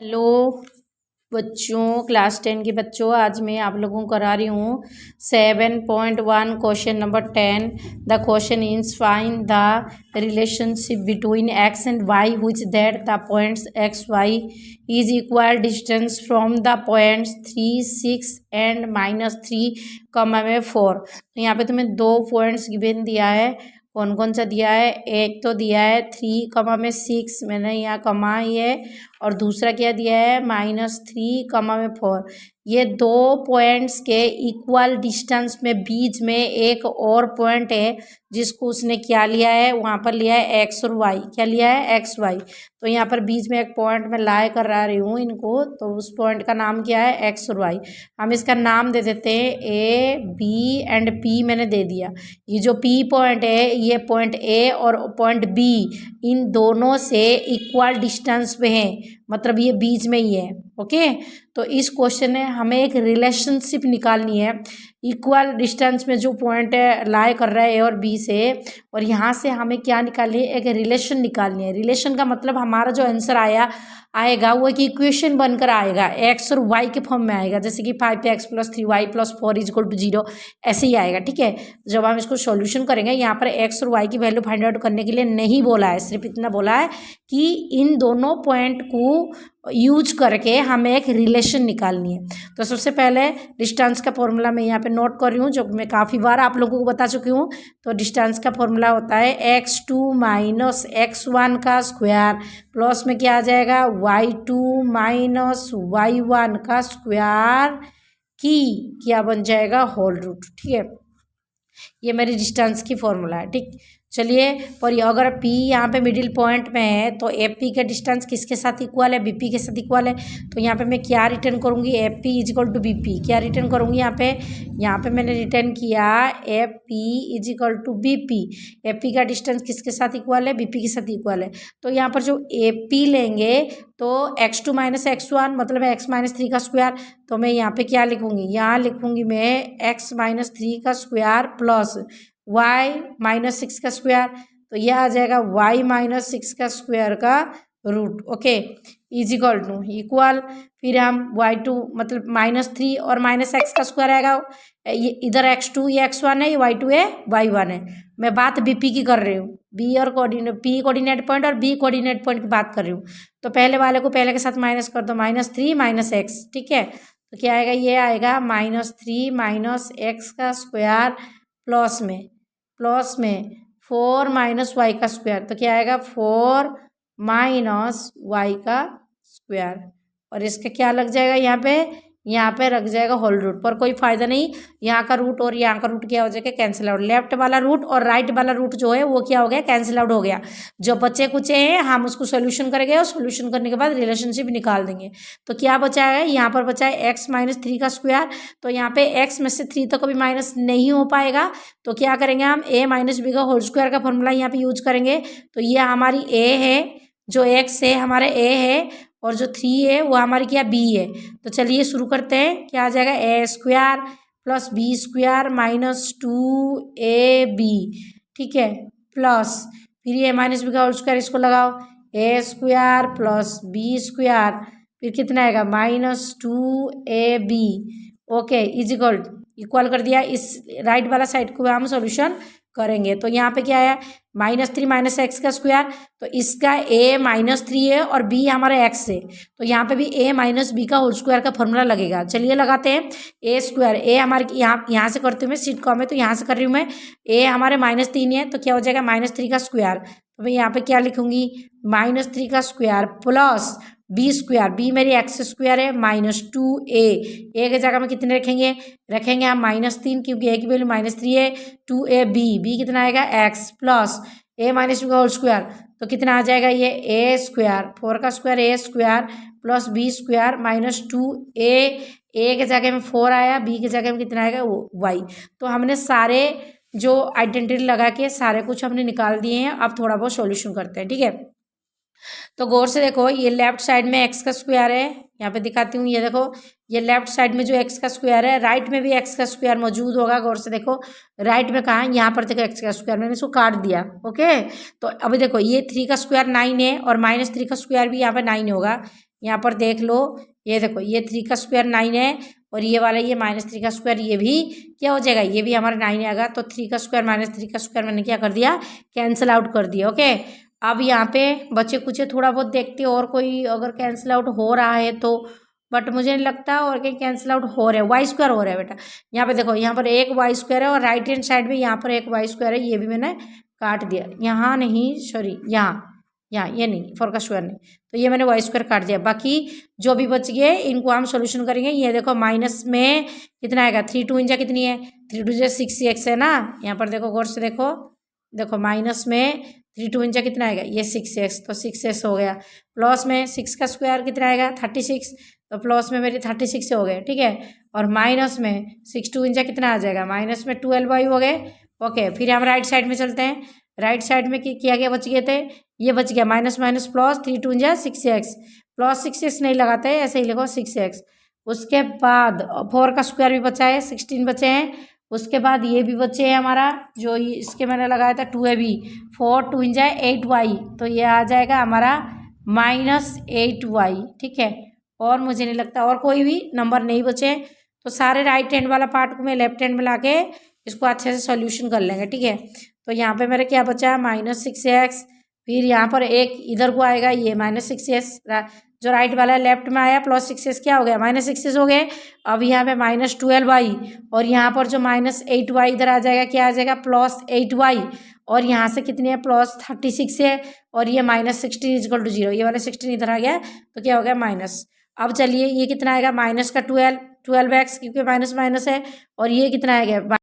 Hello बच्चों, class 10 के बच्चों, आज मैं आप लोगों को करा रही हूँ 7.1 question number 10। The question is find the relationship between x and y which that the points x y is equal distance from the points 3, 6 and -3, comma में 4। तो यहाँ पे तुम्हें दो पॉइंट्स गिवन दिया है। कौन कौन सा दिया है? एक तो दिया है 3, कॉमा में 6, मैंने यहाँ कमा ही है, और दूसरा क्या दिया है -3, कॉमा में 4। ये दो पॉइंट्स के इक्वल डिस्टेंस में बीच में एक और पॉइंट है जिसको उसने क्या लिया है, वहाँ पर लिया है एक्स और वाई। क्या लिया है? X y. तो यहाँ पर बीच में एक पॉइंट मैं ला कर रही हूँ इनको, तो उस पॉइंट का नाम क्या है? एक्स और वाई। हम इसका नाम दे देते हैं ए, बी एंड पी। मैंने दे दिया। ये जो पी पॉइंट है, ये पॉइंट ए और पॉइंट बी इन दोनों से इक्वल डिस्टेंस पे है, मतलब ये बीच में ही है। ओके, तो इस क्वेश्चन में हमें एक रिलेशनशिप निकालनी है। इक्वल डिस्टेंस में जो पॉइंट लाए कर रहा है ए और बी से, और यहाँ से हमें क्या निकालनी है? एक रिलेशन निकालनी है। रिलेशन का मतलब हमारा जो आंसर आएगा वो एक इक्वेशन बनकर आएगा, एक्स और वाई के फॉर्म में आएगा। जैसे कि 5x + 3y + 4 = 0, ऐसे ही आएगा। ठीक है, जब हम इसको सॉल्यूशन करेंगे, यहाँ पर एक्स और वाई की वैल्यू फाइंड आउट करने के लिए नहीं बोला है, सिर्फ इतना बोला है कि इन दोनों पॉइंट को यूज करके हमें एक रिलेशन निकालनी है। तो सबसे पहले डिस्टेंस का फॉर्मूला मैं यहाँ पे नोट कर रही हूँ, जो मैं काफ़ी बार आप लोगों को बता चुकी हूँ। तो डिस्टेंस का फॉर्मूला होता है x2 - x1 का स्क्वायर, प्लस में क्या आ जाएगा y2 - y1 का स्क्वायर की क्या बन जाएगा? Whole root. ठीक है, ये मेरी डिस्टेंस की फॉर्मूला है। ठीक, चलिए, पर अगर P यहाँ पे मिडिल पॉइंट में है तो AP का डिस्टेंस किसके साथ इक्वल है? BP के साथ इक्वल है। तो यहाँ पे मैं क्या रिटर्न करूँगी? AP = BP। क्या रिटर्न करूँगी यहाँ पे मैंने रिटर्न किया AP = BP। AP का डिस्टेंस किसके साथ इक्वल है? BP के साथ इक्वल है। तो यहाँ पर जो AP लेंगे तो x2 - x1 मतलब x -3 का स्क्वायर। तो मैं यहाँ पे क्या लिखूँगी? यहाँ लिखूँगी मैं x -3 का स्क्वायर प्लस y -6 का स्क्वायर। तो यह आ जाएगा y -6 का स्क्वायर का रूट। ओके, इक्वल फिर हम y2 मतलब -3 और -x का स्क्वायर आएगा। ये इधर x2 ये x1 है, ये y2 है, y1 है। मैं बात BP की कर रही हूँ, B और P कोऑर्डिनेट पॉइंट और B कोऑर्डिनेट पॉइंट की बात कर रही हूँ। तो पहले वाले को पहले के साथ माइनस कर दो, -3 - x। ठीक है, तो क्या आएगा? ये आएगा -3 - x का स्क्वायर प्लस में 4 - y का स्क्वायर। तो क्या आएगा? 4 - y का स्क्वायर, और इसका क्या लग जाएगा? यहाँ पे रख जाएगा होल रूट। पर कोई फायदा नहीं, यहाँ का रूट और यहाँ का रूट क्या हो जाएगा? Cancel out. लेफ्ट वाला रूट और राइट वाला रूट जो है वो क्या हो गया? कैंसिल आउट हो गया। जो बचे कुचे हैं हम उसको सोल्यूशन करेंगे, और सोल्यूशन करने के बाद रिलेशनशिप निकाल देंगे। तो क्या बचा है? यहाँ पर बचा है x -3 का स्क्वायर। तो यहाँ पे x में से 3 तो कभी माइनस नहीं हो पाएगा, तो क्या करेंगे हम? a - b का होल स्क्वायर का फॉर्मूला यहाँ पे यूज करेंगे। तो ये हमारी a है, जो x है हमारे a है, और जो 3 है वो हमारी क्या? b है। तो चलिए शुरू करते हैं। क्या आ जाएगा? a² + b² - 2ab। ठीक है, प्लस फिर ये -b का होल स्क्वायर, इसको लगाओ, a² + b², फिर कितना आएगा? -2ab। ओके, इक्वल कर दिया। इस राइट वाला साइड को हम सॉल्यूशन करेंगे। तो यहाँ पे क्या है? -3 - x का स्क्वायर। तो इसका a -3 है और b हमारा x है, तो यहाँ पे भी a - b का होल स्क्वायर का फॉर्मूला लगेगा। चलिए लगाते हैं। a हमारे यहाँ से करते हुए सीट कॉम है, तो यहाँ से कर रही हूँ मैं। a हमारे -3 है, तो क्या हो जाएगा? -3 का स्क्वायर। तो मैं यहाँ पे क्या लिखूंगी? -3 का स्क्वायर प्लस b², b मेरी x² है, -2a। a के जगह में कितने रखेंगे हम? -3, क्योंकि a की वैल्यू -3 है। 2ab, कितना आएगा? x प्लस a - b का होल स्क्वायर। तो कितना आ जाएगा? ये a², 4 का square a² plus b² -2a। a के जगह में 4 आया, b के जगह में कितना आएगा? y। तो हमने सारे जो आइडेंटिटी लगा के सारे कुछ हमने निकाल दिए हैं। अब थोड़ा बहुत सॉल्यूशन करते हैं। ठीक है, तो गौर से देखो, ये लेफ्ट साइड में x का स्क्वायर है, यहाँ पे दिखाती हूँ। ये देखो, ये लेफ्ट साइड में जो x का स्क्वायर है, राइट में भी x का स्क्वायर मौजूद होगा। गौर से देखो, राइट में कहाँ है? यहाँ पर देखो x का स्क्वायर, मैंने इसको काट दिया। ओके, तो अभी देखो, ये 3 का स्क्वायर 9 है, और -3 का स्क्वायर भी यहाँ पे 9 होगा। यहाँ पर देख लो, ये देखो ये 3 का स्क्वायर 9 है और ये वाला ये -3 का स्क्वायर ये भी क्या हो जाएगा, ये भी हमारा 9 आएगा। तो 3 का स्क्वायर -3 का स्क्वायर मैंने क्या कर दिया, कैंसिल आउट कर दिया। ओके, अब यहाँ पे बचे कुछ थोड़ा बहुत देखते हैं और कोई अगर कैंसिल आउट हो रहा है तो, बट मुझे नहीं लगता और कहीं कैंसिल आउट हो रहा है। वाई स्क्वायर हो रहा है बेटा, यहाँ पे देखो यहाँ पर एक वाई स्क्वायर है और राइट हैंड साइड में यहाँ पर एक वाई स्क्वायर है, ये भी मैंने काट दिया। यहाँ नहीं, सॉरी यहाँ ये नहीं, 4 का स्क्वायर नहीं, तो ये मैंने वाई स्क्वायर काट दिया। बाकी जो भी बच गए इनको हम सोल्यूशन करेंगे। ये देखो माइनस में कितना आएगा, 3 2 इंजा कितनी है, 3 2 6x है ना। यहाँ पर देखो गौर से देखो, देखो माइनस में 3 2 इंचा कितना आएगा, ये 6x, तो 6x हो गया। प्लस में 6 का स्क्वायर कितना आएगा 36, तो प्लस में मेरे 36 हो गए, ठीक है। और माइनस में 6 2 इंचा कितना आ जाएगा, माइनस में 12y हो गए। ओके, फिर हम राइट साइड में चलते हैं। राइट साइड में किया गया बच गए थे, ये बच गया minus minus plus, 3 2 इंजा 6x, plus 6x नहीं लगाते हैं, ऐसे ही लिखो 6x। उसके बाद 4 का स्क्वायर भी बचा है, 16 बचे हैं। उसके बाद ये भी बचे हैं हमारा, जो इसके मैंने लगाया था 2 है भी, 4 2 इंजा 8y, तो ये आ जाएगा हमारा -8y, ठीक है। और मुझे नहीं लगता और कोई भी नंबर नहीं बचे, तो सारे राइट हैंड वाला पार्ट को मैं लेफ्ट हैंड में लाके इसको अच्छे से सॉल्यूशन कर लेंगे, ठीक है। तो यहाँ पे मेरे क्या बचा, -6x, फिर यहाँ पर एक इधर को आएगा ये -6s, जो राइट वाला लेफ्ट में आया, प्लस 6s क्या हो गया, -6s हो गए। अब यहाँ पे -12y और यहाँ पर जो -8y इधर आ जाएगा, क्या आ जाएगा, +8y, और यहाँ से कितनी है, +36 है, और ये -16 = 0, ये वाला 16 इधर आ गया, तो क्या हो गया माइनस। अब चलिए ये कितना आएगा, माइनस का 12x, क्योंकि माइनस माइनस है, और ये कितना आएगा